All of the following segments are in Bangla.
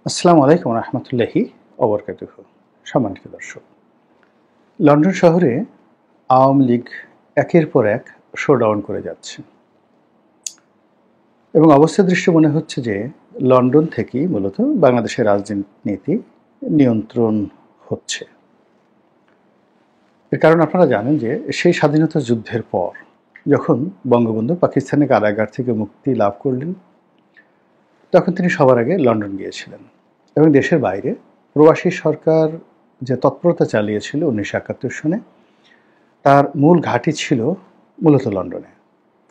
আসসালামু আলাইকুম রহমতুল্লাহি ওবরকাতুহু। সম্মানিত দর্শক, লন্ডন শহরে আওয়ামী লীগ একের পর এক শোডাউন করে যাচ্ছে এবং অবস্থা দৃষ্টে মনে হচ্ছে যে লন্ডন থেকেই মূলত বাংলাদেশের রাজনীতি নিয়ন্ত্রণ হচ্ছে। এর কারণ আপনারা জানেন যে সেই স্বাধীনতা যুদ্ধের পর যখন বঙ্গবন্ধু পাকিস্তানের কারাগার থেকে মুক্তি লাভ করলেন, তখন তিনি সবার আগে লন্ডন গিয়েছিলেন এবং দেশের বাইরে প্রবাসী সরকার যে তৎপরতা চালিয়েছিল 1971 সনে, তার মূল ঘাঁটি ছিল মূলত লন্ডনে।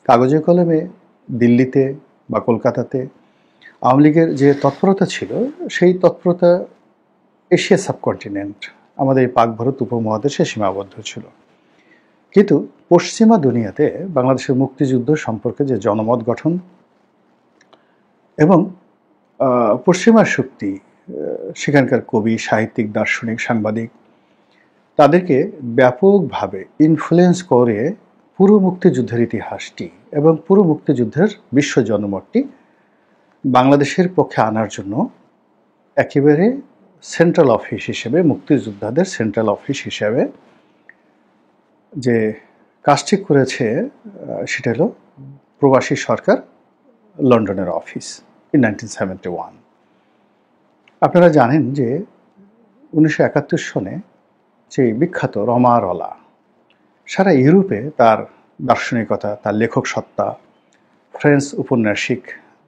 কাগজে কলমে দিল্লিতে বা কলকাতাতে আওয়ামী লীগের যে তৎপরতা ছিল, সেই তৎপরতা এশিয়া সাবকন্টিনেন্ট, আমাদের এই পাক ভারত উপমহাদেশে সীমাবদ্ধ ছিল। কিন্তু পশ্চিমা দুনিয়াতে বাংলাদেশের মুক্তিযুদ্ধ সম্পর্কে যে জনমত গঠন এবং পশ্চিমা শক্তি, সেখানকার কবি, সাহিত্যিক, দার্শনিক, সাংবাদিক, তাদেরকে ব্যাপকভাবে ইনফ্লুয়েন্স করে পুরো মুক্তিযুদ্ধের ইতিহাসটি এবং পুরো মুক্তিযুদ্ধের বিশ্ব জনমতটি বাংলাদেশের পক্ষে আনার জন্য একেবারে সেন্ট্রাল অফিস হিসেবে, মুক্তিযোদ্ধাদের সেন্ট্রাল অফিস হিসেবে যে কাজটি করেছে, সেটা হলো প্রবাসী সরকার লন্ডনের অফিস ইন 1971। আপনারা জানেন যে 1971 সনে যে বিখ্যাত রমা রলা সারা ইউরোপে তার দার্শনিকতা, তার লেখক সত্তা, ফ্রেঞ্চ উপন্যাসিক,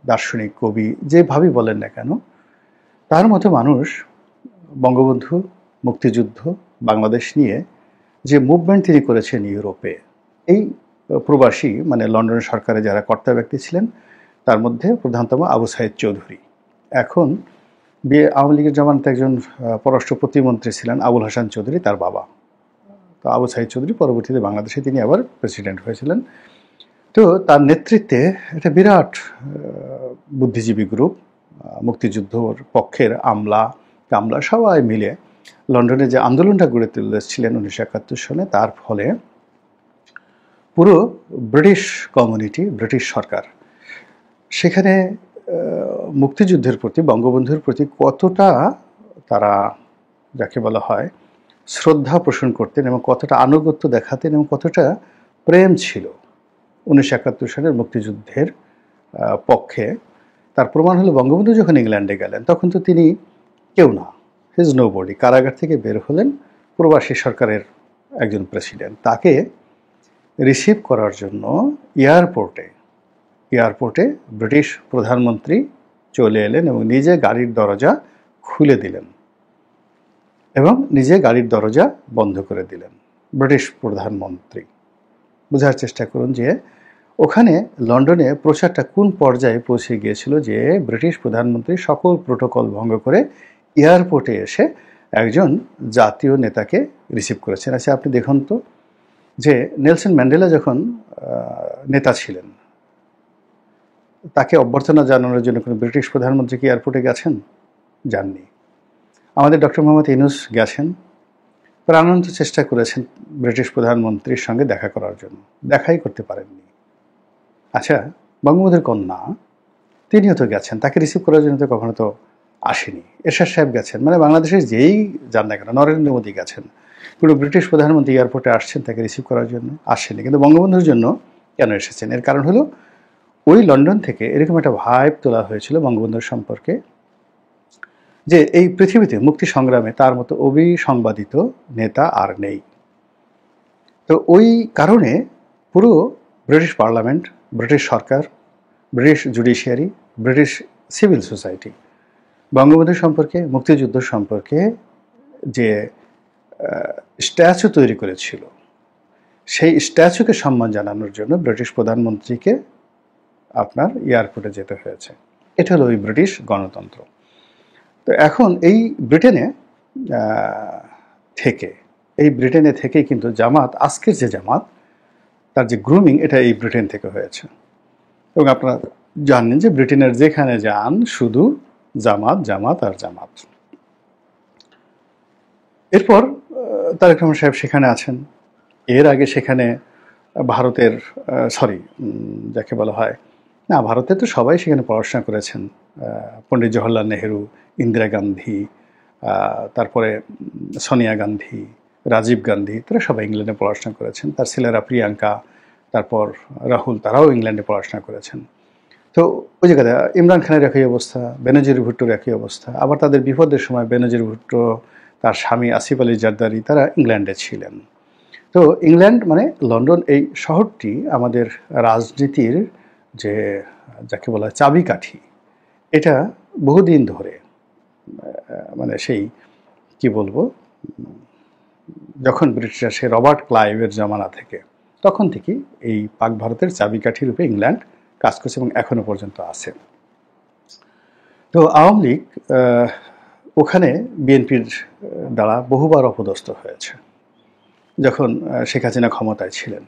দার্শনিক, কবি, যেভাবেই বলেন না কেন, তার মতো মানুষ বঙ্গবন্ধু, মুক্তিযুদ্ধ, বাংলাদেশ নিয়ে যে মুভমেন্ট তিনি করেছেন ইউরোপে, এই প্রবাসী মানে লন্ডন সরকারে যারা কর্তা ব্যক্তি ছিলেন, তার মধ্যে প্রধানতম আবু সাইদ চৌধুরী। এখন আওয়ামী লীগের জামানাতে একজন পররাষ্ট্র প্রতিমন্ত্রী ছিলেন আবুল হাসান চৌধুরী, তার বাবা। তো আবু সাইদ চৌধুরী পরবর্তীতে বাংলাদেশে তিনি আবার প্রেসিডেন্ট হয়েছিলেন। তো তার নেতৃত্বে একটা বিরাট বুদ্ধিজীবী গ্রুপ, মুক্তিযুদ্ধর পক্ষের আমলা কামলা সবাই মিলে লন্ডনে যে আন্দোলনটা গড়ে তুলেছিলেন 1971 সনে, তার ফলে পুরো ব্রিটিশ কমিউনিটি, ব্রিটিশ সরকার সেখানে মুক্তিযুদ্ধের প্রতি, বঙ্গবন্ধুর প্রতি কতটা তারা, যাকে বলা হয়, শ্রদ্ধা পোষণ করতেন এবং কতটা আনুগত্য দেখাতেন এবং কতটা প্রেম ছিল 1971 সালের মুক্তিযুদ্ধের পক্ষে, তার প্রমাণ হলো বঙ্গবন্ধু যখন ইংল্যান্ডে গেলেন, তখন তো তিনি কেউ না, হিজ নো বডি। কারাগার থেকে বের হলেন প্রবাসী সরকারের একজন প্রেসিডেন্ট। তাকে রিসিভ করার জন্য এয়ারপোর্টে ব্রিটিশ প্রধানমন্ত্রী চলে এলেন এবং নিজে গাড়ির দরজা খুলে দিলেন এবং নিজে গাড়ির দরজা বন্ধ করে দিলেন। ব্রিটিশ প্রধানমন্ত্রী, বোঝার চেষ্টা করুন যে ওখানে লন্ডনে প্রচারটা কোন পর্যায়ে পৌঁছে গিয়েছিল, যে ব্রিটিশ প্রধানমন্ত্রী সকল প্রোটোকল ভঙ্গ করে এয়ারপোর্টে এসে একজন জাতীয় নেতাকে রিসিভ করেছেন। আচ্ছা, আপনি দেখুন তো যে নেলসন ম্যান্ডেলা যখন নেতা ছিলেন, তাকে অভ্যর্থনা জানানোর জন্য কোনো ব্রিটিশ প্রধানমন্ত্রী কি এয়ারপোর্টে গেছেন? যাননি। আমাদের ডক্টর মোহাম্মদ ইউনূস গেছেন, প্রাণান্ত চেষ্টা করেছেন ব্রিটিশ প্রধানমন্ত্রীর সঙ্গে দেখা করার জন্য, দেখাই করতে পারেননি। আচ্ছা, বঙ্গবন্ধুর কন্যা তিনিও তো গেছেন, তাকে রিসিভ করার জন্য তো কখনো তো আসেনি। এরশাদ সাহেব গেছেন, মানে বাংলাদেশের যেই যান না কেন, নরেন্দ্র মোদী গেছেন, কোনো ব্রিটিশ প্রধানমন্ত্রী এয়ারপোর্টে আসছেন তাকে রিসিভ করার জন্য? আসেনি। কিন্তু বঙ্গবন্ধুর জন্য কেন এসেছেন? এর কারণ হলো ওই লন্ডন থেকে এরকম একটা ভাইব তোলা হয়েছিল বঙ্গবন্ধুর সম্পর্কে, যে এই পৃথিবীতে মুক্তি সংগ্রামে তার মতো অবিসংবাদিত নেতা আর নেই। তো ওই কারণে পুরো ব্রিটিশ পার্লামেন্ট, ব্রিটিশ সরকার, British judiciary, British civil society Bangabandhu সম্পর্কে, মুক্তিযুদ্ধ সম্পর্কে যে স্ট্যাচু তৈরি করেছিল, সেই স্ট্যাচুকে সম্মান জানানোর জন্য ব্রিটিশ প্রধানমন্ত্রীকে আপনার এয়ারপোর্টে যেতে হয়েছে। এটা হলো ওই ব্রিটিশ গণতন্ত্র। তো এখন এই ব্রিটেনে থেকেই কিন্তু জামাত, আজকের যে জামাত, তার যে গ্রুমিং, এটা এই ব্রিটেন থেকে হয়েছে। এবং আপনারা জানেন যে ব্রিটেনের যেখানে যান শুধু জামাত, জামাত আর জামাত। এরপর তারেক রহমান সাহেব সেখানে আছেন। এর আগে সেখানে ভারতের যাকে বলা হয়, না, ভারতে তো সবাই সেখানে পড়াশোনা করেছেন। পণ্ডিত জওহরলাল নেহেরু, ইন্দিরা গান্ধী, তারপরে সোনিয়া গান্ধী, রাজীব গান্ধী, তারা সবাই ইংল্যান্ডে পড়াশোনা করেছেন। তার ছেলেরা প্রিয়াঙ্কা, তারপর রাহুল, তারাও ইংল্যান্ডে পড়াশোনা করেছেন। তো ওই জায়গায় ইমরান খানের একই অবস্থা, বেনজির ভুট্টোর একই অবস্থা। আবার তাদের বিপদের সময় বেনজির ভুট্টো, তার স্বামী আসিফ আলী জারদারি, তারা ইংল্যান্ডে ছিলেন। তো ইংল্যান্ড মানে লন্ডন, এই শহরটি আমাদের রাজনীতির যে যাকে বলা হয় চাবিকাঠি, এটা বহুদিন ধরে মানে সেই কি বলবো, যখন ব্রিটিশরা সে রবার্ট ক্লাইভের জামানা থেকে তখন থেকেই এই পাক ভারতের চাবিকাঠি রূপে ইংল্যান্ড কাজ করছে এবং এখনো পর্যন্ত আছে। তো আওয়ামী লীগ ওখানে বিএনপির দ্বারা বহুবার অপদস্থ হয়েছে যখন শেখ হাসিনা ক্ষমতায় ছিলেন।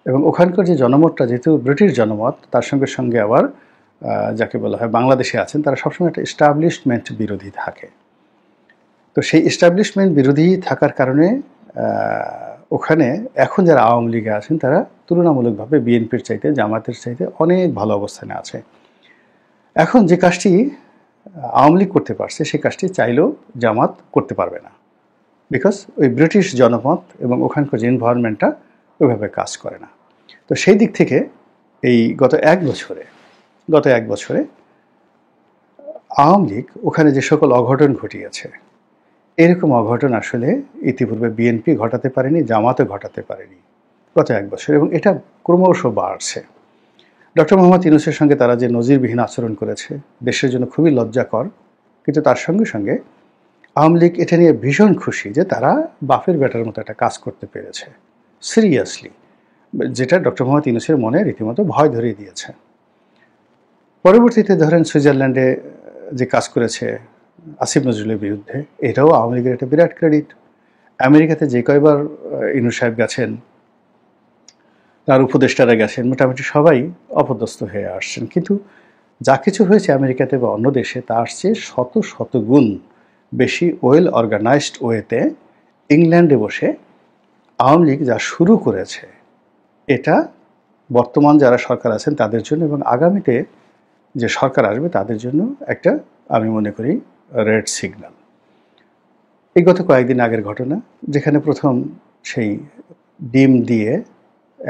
এবং ওখানকার যে জনমতটা যেহেতু ব্রিটিশ জনমত, তার সঙ্গে সঙ্গে আবার যাকে বলা হয় বাংলাদেশে আছেন, তারা সবসময় একটা এস্টাবলিশমেন্ট বিরোধী থাকে। তো সেই এস্টাবলিশমেন্ট বিরোধী থাকার কারণে ওখানে এখন যারা আওয়ামী লীগে আছেন তারা তুলনামূলকভাবে বিএনপির চাইতে, জামাতের চাইতে অনেক ভালো অবস্থানে আছে। এখন যে কাজটি আওয়ামী লীগ করতে পারছে সেই কাজটি চাইলেও জামাত করতে পারবে না, বিকজ ওই ব্রিটিশ জনমত এবং ওখানকার যে এনভায়রনমেন্টটা ওইভাবে কাজ করে না। তো সেই দিক থেকে এই গত এক বছরে আওয়ামী লীগ ওখানে যে সকল অঘটন ঘটিয়েছে, এরকম অঘটন আসলে ইতিপূর্বে বিএনপি ঘটাতে পারেনি, জামাতও ঘটাতে পারেনি গত এক বছর, এবং এটা ক্রমশ বাড়ছে। ডক্টর মোহাম্মদ ইউনূসের সঙ্গে তারা যে নজিরবিহীন আচরণ করেছে দেশের জন্য খুবই লজ্জাকর। কিন্তু তার সঙ্গে সঙ্গে আওয়ামী লীগ এটা নিয়ে ভীষণ খুশি যে তারা বাপের বেটার মতো একটা কাজ করতে পেরেছে সিরিয়াসলি, যেটা ডক্টর মোহাম্মদ ইউনূসের মনে রীতিমতো ভয় ধরিয়ে দিয়েছে। পরবর্তীতে ধরেন সুইজারল্যান্ডে যে কাজ করেছে আসিফ নজরুলের বিরুদ্ধে, এটাও আওয়ামী লীগের একটা বিরাট ক্রেডিট। আমেরিকাতে যে কয়বার ইউনূস সাহেব গেছেন, তার উপদেষ্টারা গেছেন, মোটামুটি সবাই অপদস্থ হয়ে আসছেন। কিন্তু যা কিছু হয়েছে আমেরিকাতে বা অন্য দেশে তার চেয়ে শত শত গুণ বেশি ওয়েল অর্গানাইজড ওয়েতে ইংল্যান্ডে বসে আওয়ামী লীগ যা শুরু করেছে, এটা বর্তমান যারা সরকার আছেন তাদের জন্য এবং আগামীতে যে সরকার আসবে তাদের জন্য একটা, আমি মনে করি, রেড সিগন্যাল। এই গত কয়েকদিন আগের ঘটনা, যেখানে প্রথম সেই ডিম দিয়ে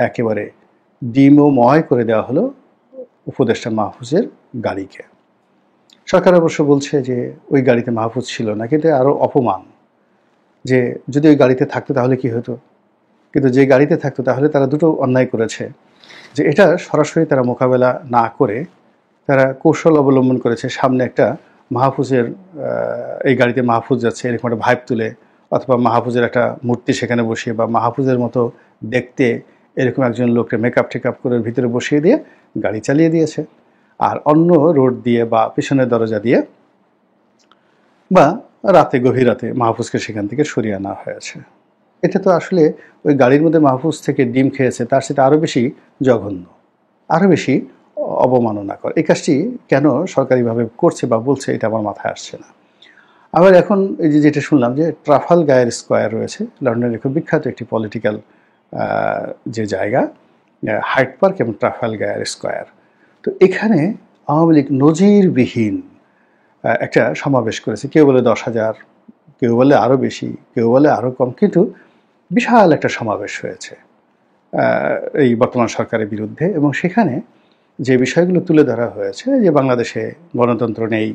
একেবারে ডিমময় করে দেওয়া হলো উপদেষ্টা মাহফুজের গাড়িকে। সরকার অবশ্য বলছে যে ওই গাড়িতে মাহফুজ ছিল না, কিন্তু আরও অপমান যে যদি ওই গাড়িতে থাকতো তাহলে কি হতো। কিন্তু যে গাড়িতে থাকতো তাহলে তারা দুটো অন্যায় করেছে, যে এটা সরাসরি তারা মোকাবেলা না করে তারা কৌশল অবলম্বন করেছে, সামনে একটা মাহফুজের এই গাড়িতে মাহফুজ যাচ্ছে এরকম একটা ভাইব তুলে, অথবা মাহফুজের একটা মূর্তি সেখানে বসিয়ে বা মাহফুজের মতো দেখতে এরকম একজন লোককে মেকআপ টেকআপ করে ভিতরে বসিয়ে দিয়ে গাড়ি চালিয়ে দিয়েছে। আর অন্য রোড দিয়ে বা পিছনের দরজা দিয়ে বা রাতে গভীর রাতে মাহফুজকে সেখান থেকে সরিয়ে আনা হয়েছে। এটা তো আসলে ওই গাড়ির মধ্যে মাহফুজ থেকে ডিম খেয়েছে তার সাথে আরও বেশি জঘন্য, আরও বেশি অবমাননাকর। এই কাজটি কেন সরকারিভাবে করছে বা বলছে এটা আমার মাথায় আসছে না। আবার এখন এই যে যেটা শুনলাম যে ট্রাফালগার স্কোয়ার রয়েছে লন্ডনের খুব বিখ্যাত একটি পলিটিক্যাল যে জায়গা, হাইড পার্ক এবং ট্রাফালগার স্কোয়ার। তো এখানে আওয়ামী লীগ নজিরবিহীন একটা সমাবেশ করেছে। কেউ বলে 10,000, কেউ বলে আরও বেশি, কেউ বলে আরও কম, কিন্তু বিশাল একটা সমাবেশ হয়েছে এই বর্তমান সরকারের বিরুদ্ধে। এবং সেখানে যে বিষয়গুলো তুলে ধরা হয়েছে যে বাংলাদেশে গণতন্ত্র নেই,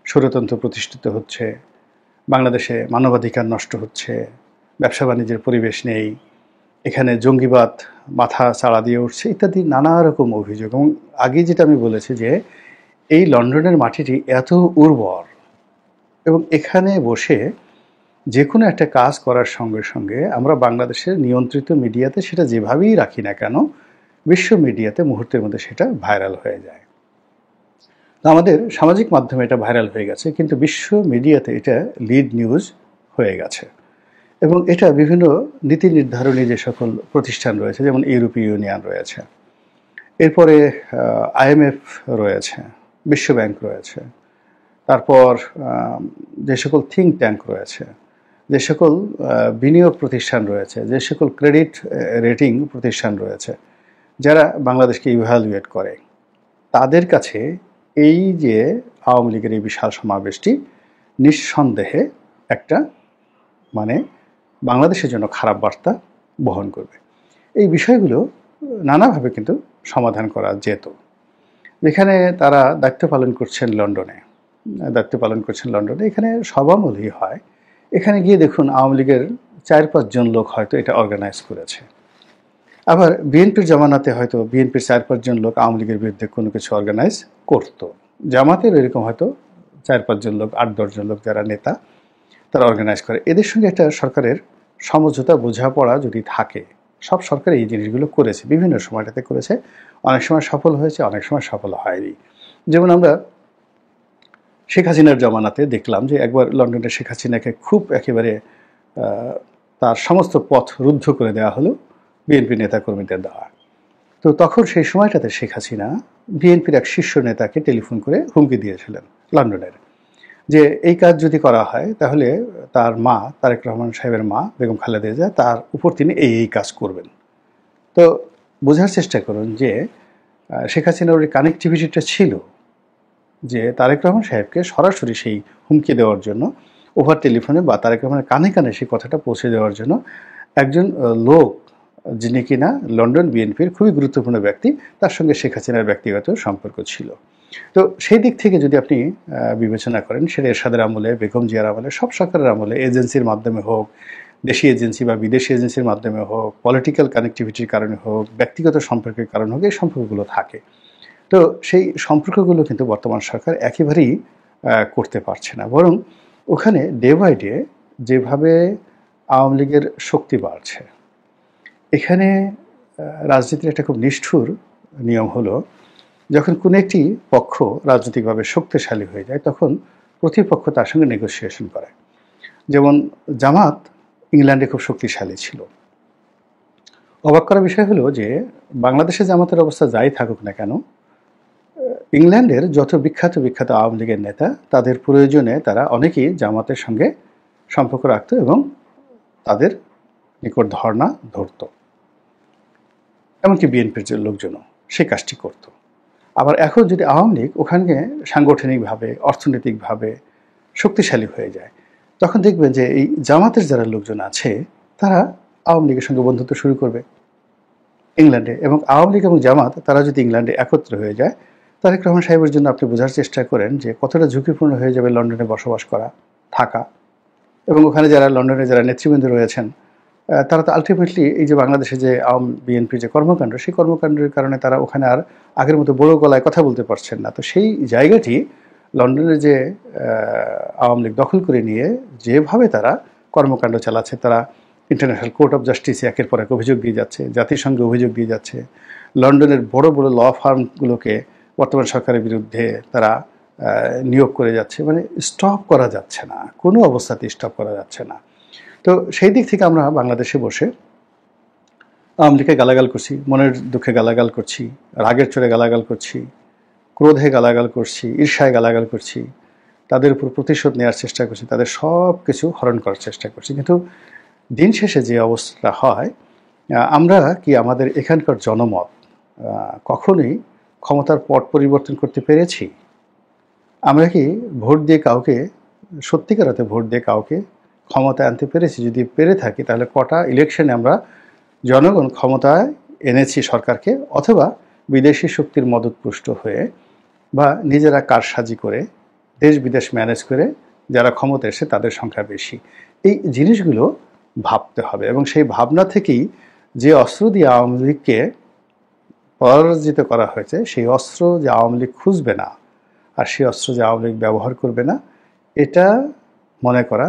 স্বৈরতন্ত্র প্রতিষ্ঠিত হচ্ছে, বাংলাদেশে মানবাধিকার নষ্ট হচ্ছে, ব্যবসা বাণিজ্যের পরিবেশ নেই, এখানে জঙ্গিবাদ মাথা চাড়া দিয়ে উঠছে ইত্যাদি নানা রকম অভিযোগ। এবং আগে যেটা আমি বলেছি যে এই লন্ডনের মাটিটি এত উর্বর এবং এখানে বসে যে কোনো একটা কাজ করার সঙ্গে সঙ্গে আমরা বাংলাদেশের নিয়ন্ত্রিত মিডিয়াতে সেটা যেভাবেই রাখি না কেন, বিশ্ব মিডিয়াতে মুহূর্তের মধ্যে সেটা ভাইরাল হয়ে যায়। তো আমাদের সামাজিক মাধ্যমে এটা ভাইরাল হয়ে গেছে, কিন্তু বিশ্ব মিডিয়াতে এটা লিড নিউজ হয়ে গেছে। এবং এটা বিভিন্ন নীতি নির্ধারণী যে সকল প্রতিষ্ঠান রয়েছে, যেমন ইউরোপীয় ইউনিয়ন রয়েছে, এরপরে IMF রয়েছে, বিশ্বব্যাংক রয়েছে, তারপর যে সকল থিঙ্ক ট্যাঙ্ক রয়েছে, যে সকল বিনিয়োগ প্রতিষ্ঠান রয়েছে, যে সকল ক্রেডিট রেটিং প্রতিষ্ঠান রয়েছে, যারা বাংলাদেশকে ইভ্যালুয়েট করে, তাদের কাছে এই যে আওয়ামী লীগের এই বিশাল সমাবেশটি নিঃসন্দেহে একটা মানে বাংলাদেশের জন্য খারাপ বার্তা বহন করবে। এই বিষয়গুলো নানাভাবে কিন্তু সমাধান করা যেত। এখানে তারা দায়িত্ব পালন করছেন লন্ডনে, এখানে সভামূলই হয়। এখানে গিয়ে দেখুন আওয়ামী লীগের 4-5 জন লোক হয়তো এটা অর্গানাইজ করেছে। আবার বিএনপির জামানাতে হয়তো বিএনপির 4-5 জন লোক আওয়ামী লীগের বিরুদ্ধে কোনো কিছু অর্গানাইজ করতো। জামাতের এরকম হয়তো 4-5 জন লোক, 8-10 জন লোক যারা নেতা, তারা অর্গানাইজ করে। এদের সঙ্গে একটা সরকারের সমঝোতা বোঝাপড়া যদি থাকে, সব সরকার এই জিনিসগুলো করেছে, বিভিন্ন সময়টাতে করেছে, অনেক সময় সফল হয়েছে, অনেক সময় সফল হয়নি। যেমন আমরা শেখ হাসিনার জমানাতে দেখলাম যে একবার লন্ডনে শেখ হাসিনাকে খুব একেবারে তার সমস্ত পথ রুদ্ধ করে দেওয়া হলো বিএনপি নেতাকর্মীদের দেওয়া। তো তখন সেই সময়টাতে শেখ হাসিনা বিএনপির এক শীর্ষ নেতাকে টেলিফোন করে হুমকি দিয়েছিলেন লন্ডনের, যে এই কাজ যদি করা হয় তাহলে তার মা, তারেক রহমান সাহেবের মা বেগম খালেদা জিয়া, তার উপর তিনি এই কাজ করবেন। তো বোঝার চেষ্টা করুন যে শেখ হাসিনার ওই কানেক্টিভিটিটা ছিল যে তারেক রহমান সাহেবকে সরাসরি সেই হুমকি দেওয়ার জন্য ওভার টেলিফোনে বা তারেক রহমানের কানে কানে সেই কথাটা পৌঁছে দেওয়ার জন্য একজন লোক, যিনি কিনা লন্ডন বিএনপির খুবই গুরুত্বপূর্ণ ব্যক্তি, তার সঙ্গে শেখ হাসিনার ব্যক্তিগত সম্পর্ক ছিল। তো সেই দিক থেকে যদি আপনি বিবেচনা করেন, সেটা এরশাদের আমলে, বেগম জিয়ার আমলে, সব সরকারের আমলে, এজেন্সির মাধ্যমে হোক, দেশি এজেন্সি বা বিদেশি এজেন্সির মাধ্যমে হোক, পলিটিক্যাল কানেক্টিভিটির কারণে হোক, ব্যক্তিগত সম্পর্কের কারণে হোক, এই সম্পর্কগুলো থাকে। তো সেই সম্পর্কগুলো কিন্তু বর্তমান সরকার একেবারেই করতে পারছে না, বরং ওখানে ডে বাই ডে যেভাবে আওয়ামী লীগের শক্তি বাড়ছে, এখানে রাজনীতির একটা খুব নিষ্ঠুর নিয়ম হলো, যখন কোনো একটি পক্ষ রাজনৈতিকভাবে শক্তিশালী হয়ে যায় তখন প্রতিপক্ষ তার সঙ্গে নেগোসিয়েশন করে। যেমন জামাত ইংল্যান্ডে খুব শক্তিশালী ছিল। অবাক করার বিষয় হলো যে বাংলাদেশে জামাতের অবস্থা যাই থাকুক না কেন, ইংল্যান্ডের যত বিখ্যাত বিখ্যাত আওয়ামী লীগের নেতা, তাদের প্রয়োজনে তারা অনেকেই জামাতের সঙ্গে সম্পর্ক রাখত এবং তাদের নিকট ধর্ণা ধরত। এমনকি বিএনপির যে লোকজনও সেই কাজটি করত। আবার এখন যদি আওয়ামী লীগ ওখানে সাংগঠনিকভাবে, অর্থনৈতিকভাবে শক্তিশালী হয়ে যায়, তখন দেখবেন যে এই জামাতের যারা লোকজন আছে তারা আওয়ামী লীগের সঙ্গে বন্ধুত্ব শুরু করবে ইংল্যান্ডে। এবং আওয়ামী লীগ এবং জামাত তারা যদি ইংল্যান্ডে একত্র হয়ে যায়, তারেক রহমান সাহেবের জন্য আপনি বোঝার চেষ্টা করেন যে কতটা ঝুঁকিপূর্ণ হয়ে যাবে লন্ডনে বসবাস করা, থাকা। এবং ওখানে যারা লন্ডনে যারা নেতৃবৃন্দ রয়েছেন, তারা তো আলটিমেটলি এই যে বাংলাদেশে যে বিএনপির যে কর্মকাণ্ড, সেই কর্মকাণ্ডের কারণে তারা ওখানে আর আগের মতো বড় গলায় কথা বলতে পারছেন না। তো সেই জায়গাটি লন্ডনে যে আওয়ামী লীগ দখল করে নিয়ে যেভাবে তারা কর্মকাণ্ড চালাচ্ছে, তারা ইন্টারন্যাশনাল কোর্ট অফ জাস্টিসে একের পর এক অভিযোগ দিয়ে যাচ্ছে, জাতিসংঘে অভিযোগ দিয়ে যাচ্ছে, লন্ডনের বড় বড় ল ফার্মগুলোকে বর্তমান সরকারের বিরুদ্ধে তারা নিয়োগ করে যাচ্ছে। মানে স্টপ করা যাচ্ছে না, কোনো অবস্থাতেই স্টপ করা যাচ্ছে না। তো সেই দিক থেকে আমরা বাংলাদেশে বসে আওয়ামী লীগকে গালাগাল করছি, মনের দুঃখে গালাগাল করছি, রাগের চড়ে গালাগাল করছি, ক্রোধে গালাগাল করছি, ঈর্ষায় গালাগাল করছি, তাদের উপর প্রতিশোধ নেওয়ার চেষ্টা করছি, তাদের সব কিছু হরণ করার চেষ্টা করছি। কিন্তু দিন শেষে যে অবস্থা হয়, আমরা কি আমাদের এখানকার জনমত কখনোই ক্ষমতার পট পরিবর্তন করতে পেরেছি? আমরা কি ভোট দিয়ে কাউকে, সত্যিকার অর্থে ভোট দিয়ে কাউকে ক্ষমতায় আনতে পেরেছি? যদি পেরে থাকি তাহলে কটা ইলেকশনে আমরা জনগণ ক্ষমতায় এনেছি সরকারকে, অথবা বিদেশি শক্তির মদতপুষ্ট হয়ে বা নিজেরা কারসাজি করে দেশ বিদেশ ম্যানেজ করে যারা ক্ষমতা এসে তাদের সংখ্যা বেশি? এই জিনিসগুলো ভাবতে হবে। এবং সেই ভাবনা থেকেই যে অস্ত্র দিয়ে আওয়ামী লীগকে পরাজিত করা হয়েছে, সেই অস্ত্র যে আওয়ামী লীগ খুঁজবে না আর সেই অস্ত্র যে আওয়ামী লীগ ব্যবহার করবে না, এটা মনে করা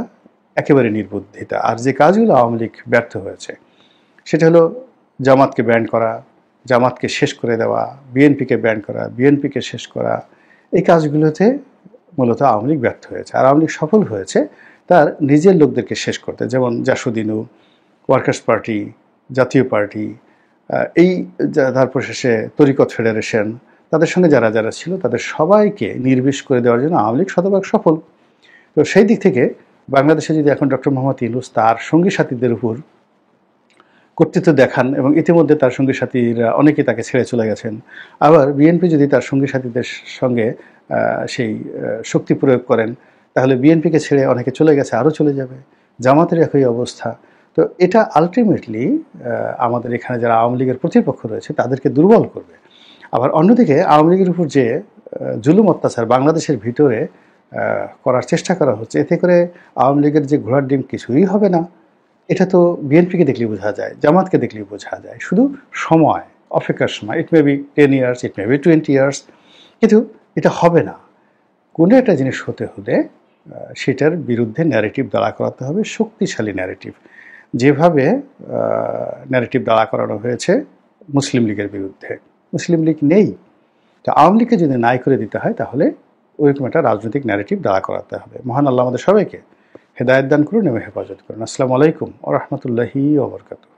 একেবারে নির্বুদ্ধিতা। আর যে কাজগুলো আওয়ামী লীগ ব্যর্থ হয়েছে সেটা হলো জামাতকে ব্যান করা, জামাতকে শেষ করে দেওয়া, বিএনপিকে ব্যান করা, বিএনপিকে শেষ করা। এই কাজগুলোতে মূলত আওয়ামী লীগ ব্যর্থ হয়েছে। আর আওয়ামী লীগ সফল হয়েছে তার নিজের লোকদেরকে শেষ করতে, যেমন জাসুদ্দিনু, ওয়ার্কার্স পার্টি, জাতীয় পার্টি, এই তারপর শেষে তরিকত ফেডারেশন, তাদের সঙ্গে যারা যারা ছিল তাদের সবাইকে নির্বিষ করে দেওয়ার জন্য আওয়ামী লীগ শতভাগ সফল। তো সেই দিক থেকে বাংলাদেশে যদি এখন ডক্টর মোহাম্মদ ইউনূস তার সঙ্গী সাথীদের উপর কর্তৃত্ব দেখান এবং ইতিমধ্যে তার সঙ্গী সাথীরা অনেকেই তাকে ছেড়ে চলে গেছেন। আবার বিএনপি যদি তার সঙ্গী সাথীদের সঙ্গে সেই শক্তি প্রয়োগ করেন, তাহলে বিএনপিকে ছেড়ে অনেকে চলে গেছে, আরও চলে যাবে। জামাতের একই অবস্থা। তো এটা আলটিমেটলি আমাদের এখানে যারা আওয়ামী লীগের প্রতিপক্ষ রয়েছে তাদেরকে দুর্বল করবে। আবার অন্যদিকে আওয়ামী লীগের উপর যে জুলুম অত্যাচার বাংলাদেশের ভিতরে করার চেষ্টা করা হচ্ছে, এতে করে আওয়ামী লীগের যে ঘোড়ার ডিম কিছুই হবে না, এটা তো বিএনপিকে দেখলেই বোঝা যায়, জামাতকে দেখলেই বোঝা যায়। শুধু সময়, অপেক্ষার সময়। It may be 10 years, it may be 20 years, কিন্তু এটা হবে না। কোনো একটা জিনিস হতে হলে সেটার বিরুদ্ধে ন্যারেটিভ দাঁড়া করাতে হবে, শক্তিশালী ন্যারেটিভ। যেভাবে ন্যারেটিভ দাঁড়া করানো হয়েছে মুসলিম লীগের বিরুদ্ধে। মুসলিম লীগ নেই, তো আওয়ামী লীগকে যদি নাই করে দিতে হয় তাহলে ওইরকম একটা রাজনৈতিক ন্যারেটিভ দাঁড়া করাতে হবে। মহান আল্লাহ আমাদের সবাইকে হেদায়েত দান করুন এবং হেফাজত করুন। আসসালামু আলাইকুম ওয়া রাহমাতুল্লাহি ওয়া বারাকাতুহু।